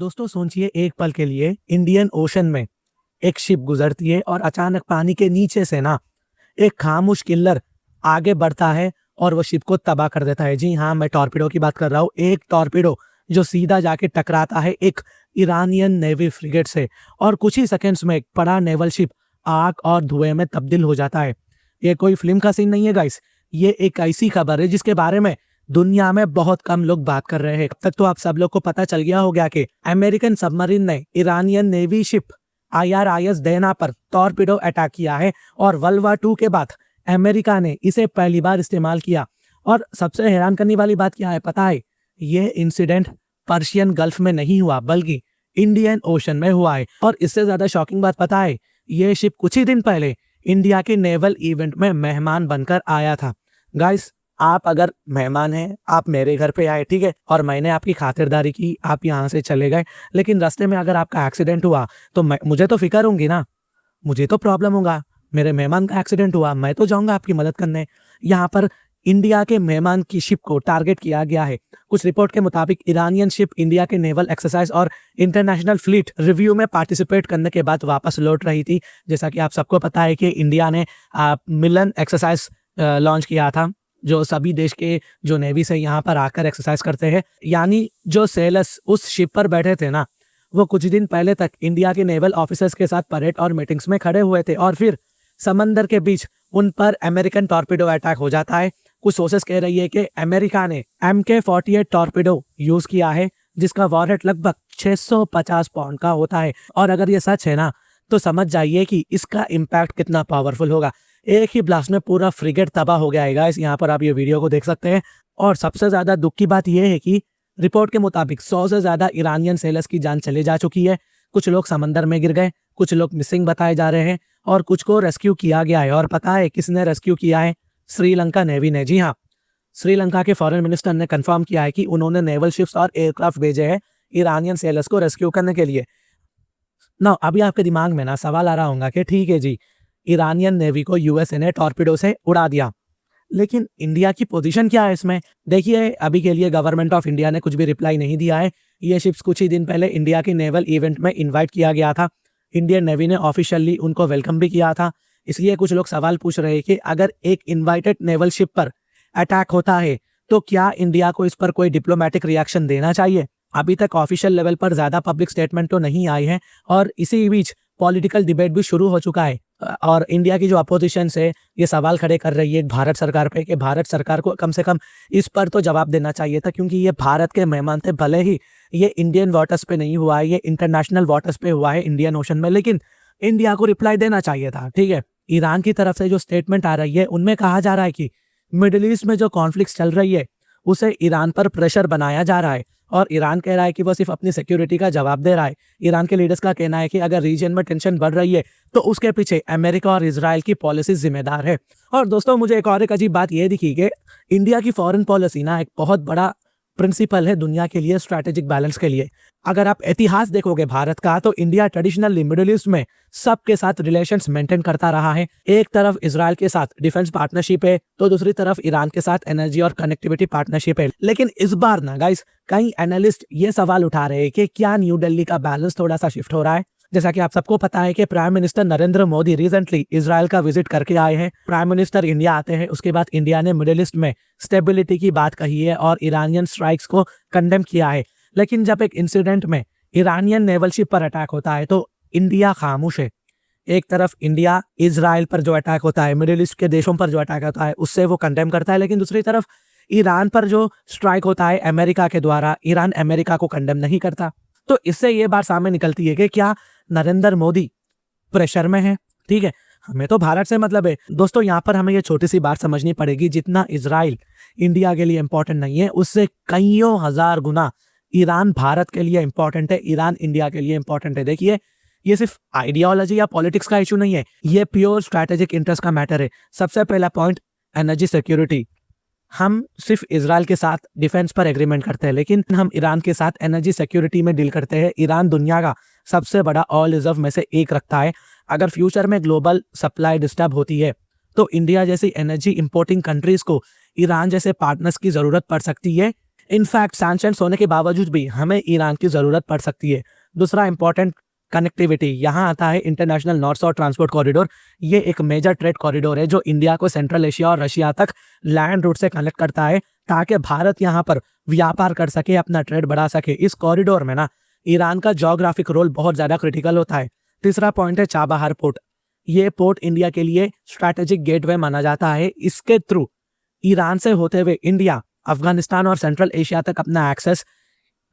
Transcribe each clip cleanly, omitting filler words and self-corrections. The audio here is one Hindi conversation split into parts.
दोस्तों सोचिए एक पल के लिए, इंडियन ओशन में एक शिप गुजरती है और अचानक पानी के नीचे से ना एक खामोश किल्लर आगे बढ़ता है और वो शिप को तबाह कर देता है। जी हाँ, मैं टॉर्पीडो की बात कर रहा हूँ। एक टॉर्पीडो जो सीधा जाके टकराता है एक ईरानियन नेवी फ्रिगेट से और कुछ ही सेकंड्स में एक बड़ा नेवल शिप आग और धुएं में तब्दील हो जाता है। ये कोई फिल्म का सीन नहीं है गाइस, ये एक ऐसी खबर है जिसके बारे में दुनिया में बहुत कम लोग बात कर रहे हैं। अब तक तो आप सब लोग को पता चल गया हो गया कि अमेरिकन सबमरीन ने Iranian navy ship IRIS Dena पर टॉर्पीडो अटैक किया है और वर्ल्ड वार 2 के बाद अमेरिका ने इसे पहली बार इस्तेमाल किया। और सबसे हैरान करने वाली बात क्या है पता है? ये इंसिडेंट पर्शियन गल्फ में नहीं हुआ बल्कि इंडियन ओशन में हुआ है। और इससे ज्यादा शॉकिंग बात पता है, ये शिप कुछ ही दिन पहले इंडिया के नेवल इवेंट में मेहमान बनकर आया था। गाइस, आप अगर मेहमान हैं, आप मेरे घर पे आए, ठीक है, और मैंने आपकी खातिरदारी की, आप यहाँ से चले गए, लेकिन रास्ते में अगर आपका एक्सीडेंट हुआ तो मुझे तो फिक्र होंगी ना, मुझे तो प्रॉब्लम होगा। मेरे मेहमान का एक्सीडेंट हुआ, मैं तो जाऊंगा आपकी मदद करने। यहाँ पर इंडिया के मेहमान की शिप को टारगेट किया गया है। कुछ रिपोर्ट के मुताबिक ईरानियन शिप इंडिया के नेवल एक्सरसाइज और इंटरनेशनल फ्लीट रिव्यू में पार्टिसिपेट करने के बाद वापस लौट रही थी। जैसा कि आप सबको पता है कि इंडिया ने मिलन एक्सरसाइज लॉन्च किया था, जो सभी देश के जो नेवी से यहाँ पर आकर एक्सरसाइज करते हैं। यानी जो सेलर्स उस शिप पर बैठे थे ना, वो कुछ दिन पहले तक इंडिया के नेवल ऑफिसर्स के साथ परेड और मीटिंग्स में खड़े हुए थे और फिर समंदर के बीच उन पर अमेरिकन टॉर्पीडो अटैक हो जाता है। कुछ सोर्सेस कह रही है कि अमेरिका ने MK-48 टॉर्पीडो यूज किया है, जिसका वॉरहेड लगभग 650 पाउंड का होता है। और अगर ये सच है ना, तो समझ जाइए कि इसका इम्पैक्ट कितना पावरफुल होगा। एक ही ब्लास्ट में पूरा फ्रिगेट तबाह हो गया है गाइस। यहाँ पर आप ये वीडियो को देख सकते हैं। और सबसे ज्यादा दुख की बात यह है कि रिपोर्ट के मुताबिक 100 से ज्यादा ईरानियन सेलर्स की जान चली जा चुकी है। कुछ लोग समंदर में गिर गए, कुछ लोग मिसिंग बताए जा रहे हैं और कुछ को रेस्क्यू किया गया है। और पता है किसने रेस्क्यू किया है? श्रीलंका नेवी ने। जी हाँ, श्रीलंका के फॉरेन मिनिस्टर ने कंफर्म किया है कि उन्होंने नेवल शिप्स और एयरक्राफ्ट भेजे हैं ईरानियन सेलर्स को रेस्क्यू करने के लिए। ना अभी आपके दिमाग में ना सवाल आ रहा होगा कि ठीक है जी, ईरानियन नेवी को USA ने टॉर्पीडो से उड़ा दिया, लेकिन इंडिया की पोजीशन क्या है इसमें? देखिए, अभी के लिए गवर्नमेंट ऑफ इंडिया ने कुछ भी रिप्लाई नहीं दिया है। ये शिप्स कुछ ही दिन पहले इंडिया के नेवल इवेंट में इनवाइट किया गया था। इंडियन नेवी ने ऑफिशियली उनको वेलकम भी किया था। इसलिए कुछ लोग सवाल पूछ रहे हैं कि अगर एक इन्वाइटेड नेवल शिप पर अटैक होता है तो क्या इंडिया को इस पर कोई डिप्लोमेटिक रिएक्शन देना चाहिए? अभी तक ऑफिशियल लेवल पर ज्यादा पब्लिक स्टेटमेंट तो नहीं आई है और इसी बीच पॉलिटिकल डिबेट भी शुरू हो चुका है। और इंडिया की जो अपोजिशन से ये सवाल खड़े कर रही है भारत सरकार पे कि भारत सरकार को कम से कम इस पर तो जवाब देना चाहिए था, क्योंकि ये भारत के मेहमान थे। भले ही ये इंडियन वाटर्स पे नहीं हुआ है, ये इंटरनेशनल वाटर्स पे हुआ है, इंडियन ओशन में, लेकिन इंडिया को रिप्लाई देना चाहिए था। ठीक है, ईरान की तरफ से जो स्टेटमेंट आ रही है उनमें कहा जा रहा है कि मिडिल ईस्ट में जो कॉन्फ्लिक्ट चल रही है उसे ईरान पर प्रेशर बनाया जा रहा है और ईरान कह रहा है कि वो सिर्फ अपनी सिक्योरिटी का जवाब दे रहा है। ईरान के लीडर्स का कहना है कि अगर रीजन में टेंशन बढ़ रही है तो उसके पीछे अमेरिका और इजराइल की पॉलिसी जिम्मेदार है। और दोस्तों, मुझे एक अजीब बात यह दिखी कि इंडिया की फॉरेन पॉलिसी ना एक बहुत बड़ा प्रिंसिपल है दुनिया के लिए, स्ट्रैटेजिक बैलेंस के लिए। अगर आप इतिहास देखोगे भारत का, तो इंडिया ट्रेडिशनली मिडिल ईस्ट में सबके साथ रिलेशंस मेंटेन करता रहा है। एक तरफ इजराइल के साथ डिफेंस पार्टनरशिप है तो दूसरी तरफ ईरान के साथ एनर्जी और कनेक्टिविटी पार्टनरशिप है। लेकिन इस बार ना गाइस, कई एनालिस्ट ये सवाल उठा रहे हैं कि क्या न्यू दिल्ली का बैलेंस थोड़ा सा शिफ्ट हो रहा है। जैसा कि आप सबको पता है कि prime minister Narendra Modi recently Israel का विजिट करके आए हैं। प्राइम मिनिस्टर इंडिया आते हैं, उसके बाद इंडिया ने मिडिल ईस्ट में स्टेबिलिटी की बात कही है और ईरानियन स्ट्राइक्स को कंडेम किया है। लेकिन जब एक इंसिडेंट में ईरानियन नेवल शिप पर अटैक होता है तो इंडिया खामोश है। एक तरफ इंडिया इजराइल पर जो अटैक होता है, मिडिल ईस्ट के देशों पर जो अटैक होता है, उससे वो कंडेम करता है, लेकिन दूसरी तरफ ईरान पर जो स्ट्राइक होता है अमेरिका के द्वारा, ईरान अमेरिका को कंडेम नहीं करता। तो इससे ये बात सामने निकलती है कि क्या नरेंद्र मोदी प्रेशर में है? ठीक है, हमें तो भारत से मतलब है। दोस्तों, यहाँ पर हमें ये छोटी सी बात समझनी पड़ेगी, जितना इजराइल इंडिया के लिए इंपॉर्टेंट नहीं है, उससे कईयों हजार गुना ईरान भारत के लिए इंपॉर्टेंट है, ईरान इंडिया के लिए इंपॉर्टेंट है। देखिए, ये सिर्फ आइडियोलॉजी या पॉलिटिक्स का इशू नहीं है, ये प्योर स्ट्रैटेजिक इंटरेस्ट का मैटर है। सबसे पहला पॉइंट, एनर्जी सिक्योरिटी। हम सिर्फ इजराइल के साथ डिफेंस पर एग्रीमेंट करते हैं, लेकिन हम ईरान के साथ एनर्जी सिक्योरिटी में डील करते हैं। ईरान दुनिया का सबसे बड़ा ऑयल रिजर्व में से एक रखता है। अगर फ्यूचर में ग्लोबल सप्लाई डिस्टर्ब होती है तो इंडिया जैसी एनर्जी इंपोर्टिंग कंट्रीज को ईरान जैसे पार्टनर्स की जरूरत पड़ सकती है। इनफैक्ट सैंक्शंस होने के बावजूद भी हमें ईरान की ज़रूरत पड़ सकती है। दूसरा इंपॉर्टेंट कनेक्टिविटी, यहाँ आता है international north south transport corridor. ये एक मेजर ट्रेड कॉरिडोर है जो इंडिया को सेंट्रल एशिया और रशिया तक लैंड रूट से कनेक्ट करता है, ताकि भारत यहाँ पर व्यापार कर सके, अपना ट्रेड बढ़ा सके। इस कॉरिडोर में ना ईरान का ज्योग्राफिक रोल बहुत ज़्यादा क्रिटिकल होता है। तीसरा पॉइंट है चाबहार पोर्ट। ये पोर्ट इंडिया के लिए स्ट्रैटेजिक गेटवे माना जाता है। इसके थ्रू ईरान से होते हुए इंडिया, अफगानिस्तान और सेंट्रल एशिया तक अपना एक्सेस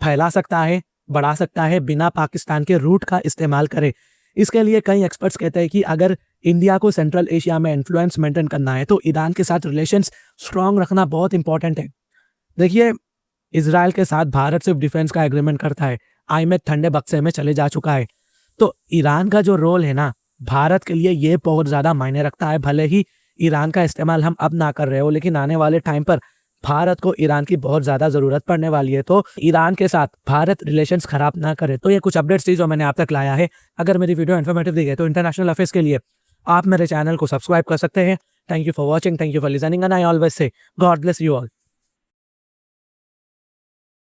फैला सकता है, बढ़ा सकता है, बिना पाकिस्तान के रूट का इस्तेमाल करे। इसके लिए कई एक्सपर्ट्स कहते हैं कि अगर इंडिया को सेंट्रल एशिया में इन्फ्लुएंस मेंटेन करना है तो ईरान के साथ रिलेशंस स्ट्रांग रखना बहुत इंपॉर्टेंट है। देखिए, इजराइल के साथ भारत सिर्फ डिफेंस का एग्रीमेंट करता है, आईएमएफ ठंडे बक्से में चले जा चुका है। तो ईरान का जो रोल है ना, भारत के लिए ये बहुत ज़्यादा मायने रखता है। भले ही ईरान का इस्तेमाल हम अब ना कर रहे हो, लेकिन आने वाले टाइम पर भारत को ईरान की बहुत ज़्यादा ज़रूरत पड़ने वाली है। तो ईरान के साथ भारत रिलेशंस खराब ना करे। तो ये कुछ अपडेट्स थी जो मैंने आप तक लाया है। अगर मेरी वीडियो इन्फॉर्मेटिव दी गई तो इंटरनेशनल अफेयर्स के लिए आप मेरे चैनल को सब्सक्राइब कर सकते हैं। Thank you for watching, thank you for listening and I always say God bless you all.